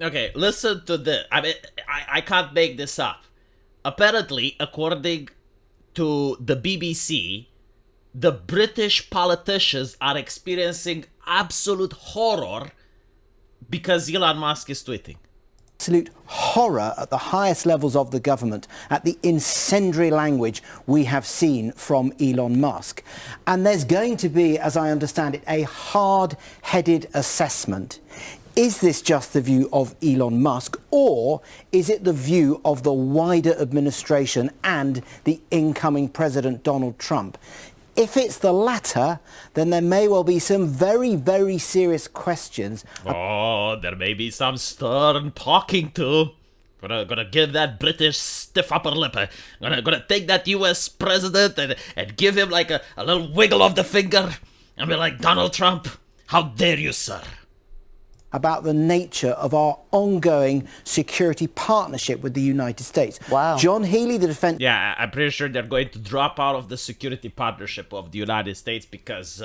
Okay, listen to this. I mean, I can't make this up. Apparently, according to the BBC, the British politicians are experiencing absolute horror because Elon Musk is tweeting. Absolute horror at the highest levels of the government at the incendiary language we have seen from Elon Musk. And there's going to be, as I understand it, a hard-headed assessment. Is this just the view of Elon Musk, or is it the view of the wider administration and the incoming President Donald Trump? If it's the latter, then there may well be some very, very serious questions. Oh, there may be some stern talking to. Gonna give that British stiff upper lip. Gonna take that US president and give him like a little wiggle of the finger and be like, Donald Trump, how dare you, sir? About the nature of our ongoing security partnership with the United States. Wow. John Healey, the defense... Yeah, I'm pretty sure they're going to drop out of the security partnership of the United States because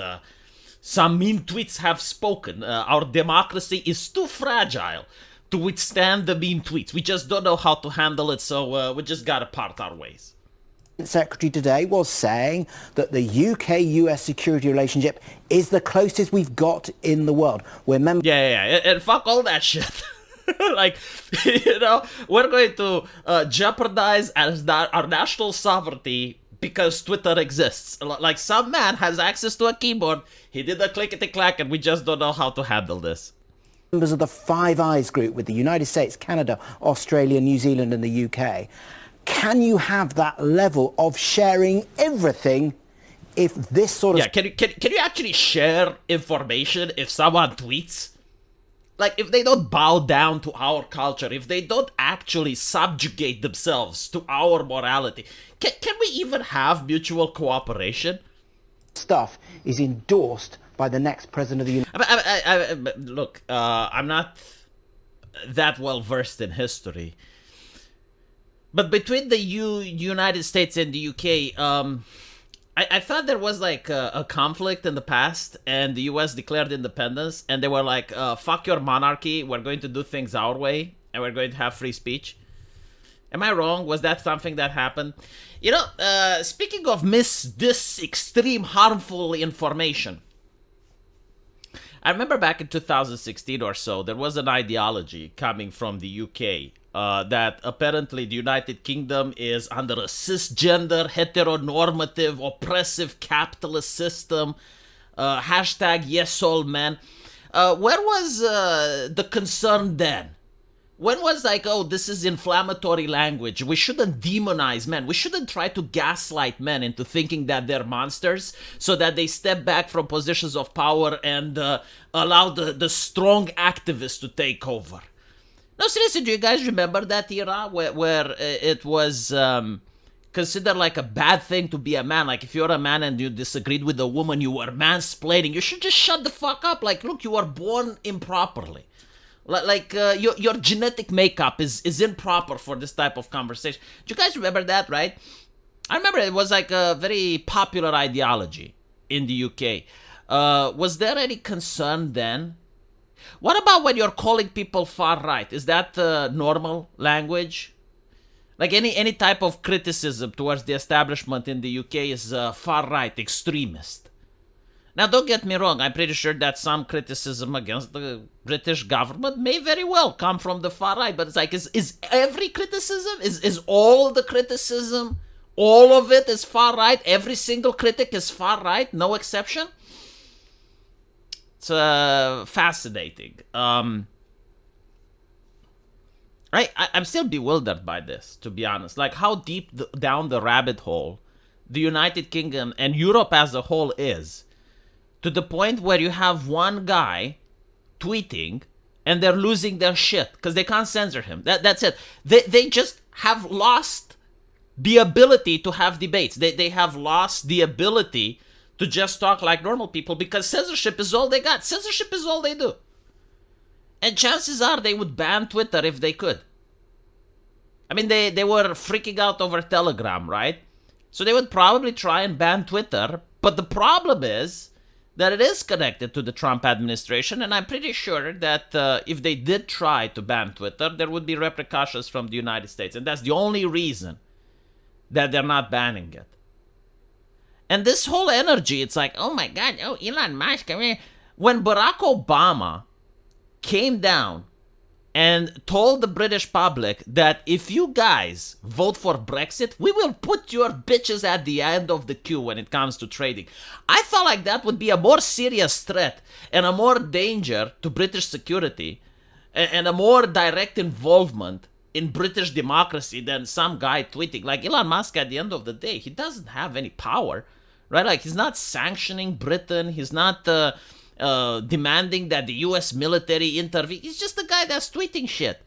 some mean tweets have spoken. Our democracy is too fragile to withstand the mean tweets. We just don't know how to handle it, so we just gotta part our ways. Secretary today was saying that the UK-US security relationship is the closest we've got in the world. We're members... Yeah, and fuck all that shit. Like, we're going to jeopardize our national sovereignty because Twitter exists. Like, some man has access to a keyboard, he did a clickety-clack, and we just don't know how to handle this. Members of the Five Eyes group with the United States, Canada, Australia, New Zealand and the UK. Can you have that level of sharing everything if this sort of... Yeah, can you actually share information if someone tweets? Like, if they don't bow down to our culture, if they don't actually subjugate themselves to our morality, can we even have mutual cooperation? stuff is endorsed by the next president of the United States? Look, I'm not that well versed in history. But between the United States and the UK, I thought there was like a conflict in the past, and the US declared independence, and they were like, fuck your monarchy, we're going to do things our way, and we're going to have free speech. Am I wrong? Was that something that happened? You know, speaking of this extreme harmful information, I remember back in 2016 or so, there was an ideology coming from the UK that apparently the United Kingdom is under a cisgender, heteronormative, oppressive capitalist system. Hashtag yes all men. Where was the concern then? When was like, oh, this is inflammatory language. We shouldn't demonize men. We shouldn't try to gaslight men into thinking that they're monsters so that they step back from positions of power and allow the strong activists to take over. No, seriously, do you guys remember that era where it was considered like a bad thing to be a man? Like, if you're a man and you disagreed with a woman, you were mansplaining. You should just shut the fuck up. Like, look, you were born improperly. Like, your genetic makeup is improper for this type of conversation. Do you guys remember that, right? I remember it was like a very popular ideology in the UK. Was there any concern then? What about when you're calling people far right? Is that normal language? Like any type of criticism towards the establishment in the UK is far right, extremist. Now, don't get me wrong. I'm pretty sure that some criticism against the British government may very well come from the far right. But it's like, is every criticism? Is all the criticism, all of it is far right? Every single critic is far right? No exception? It's fascinating. I'm still bewildered by this, to be honest. Like, how deep down the rabbit hole the United Kingdom and Europe as a whole is, to the point where you have one guy tweeting and they're losing their shit because they can't censor him. That's it. They just have lost the ability to have debates. They have lost the ability to just talk like normal people because censorship is all they got. Censorship is all they do. And chances are they would ban Twitter if they could. I mean, they were freaking out over Telegram, right? So they would probably try and ban Twitter. But the problem is that it is connected to the Trump administration, and I'm pretty sure that if they did try to ban Twitter, there would be repercussions from the United States, and that's the only reason that they're not banning it. And this whole energy, it's like, oh my God, oh, Elon Musk. I mean, when Barack Obama came down and told the British public that if you guys vote for Brexit, we will put your bitches at the end of the queue when it comes to trading. I felt like that would be a more serious threat and a more danger to British security and a more direct involvement in British democracy than some guy tweeting. Like Elon Musk, at the end of the day, he doesn't have any power, right? Like, he's not sanctioning Britain. He's not demanding that the US military intervene. He's just the guy that's tweeting shit.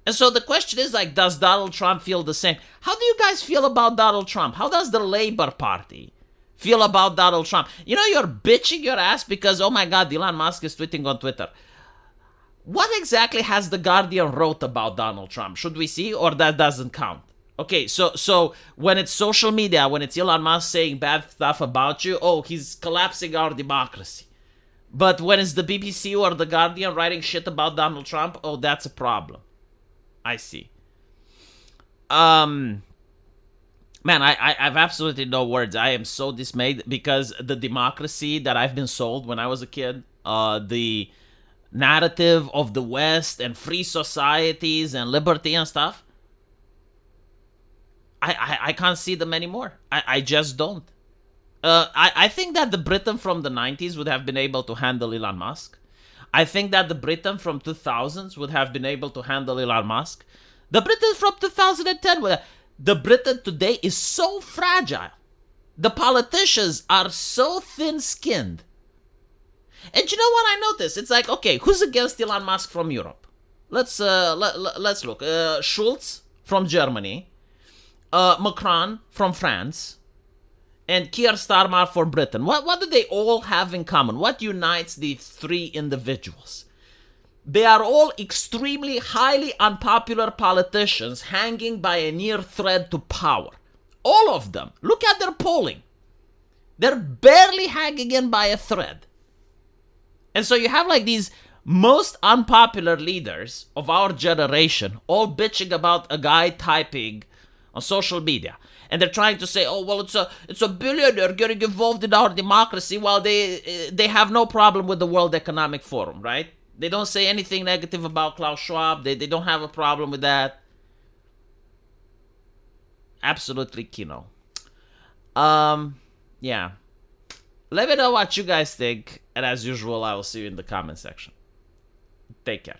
And so the question is, like, does Donald Trump feel the same? How do you guys feel about Donald Trump? How does the Labour Party feel about Donald Trump? You know, you're bitching your ass because, oh my God, Elon Musk is tweeting on Twitter. What exactly has The Guardian wrote about Donald Trump? Should we see, or that doesn't count? Okay, so when it's social media, when it's Elon Musk saying bad stuff about you, oh, he's collapsing our democracy. But when it's the BBC or The Guardian writing shit about Donald Trump, oh, that's a problem. I see. Man, I have absolutely no words. I am so dismayed because the democracy that I've been sold when I was a kid, the narrative of the West and free societies and liberty and stuff, I can't see them anymore. I just don't. I think that the Britain from the 90s would have been able to handle Elon Musk. I think that the Britain from 2000s would have been able to handle Elon Musk. The Britain from 2010 would have. The Britain today is so fragile. The politicians are so thin-skinned. And you know what I noticed? It's like, okay, who's against Elon Musk from Europe? Let's look. Schulz from Germany, Macron from France, and Keir Starmer for Britain. What do they all have in common? What unites these three individuals? They are all extremely highly unpopular politicians hanging by a near thread to power. All of them. Look at their polling. They're barely hanging in by a thread. And so you have like these most unpopular leaders of our generation all bitching about a guy typing on social media. And they're trying to say, oh, well, it's a billionaire getting involved in our democracy while they have no problem with the World Economic Forum, right? They don't say anything negative about Klaus Schwab. They don't have a problem with that. Absolutely kino. Yeah. Let me know what you guys think. And as usual, I will see you in the comment section. Take care.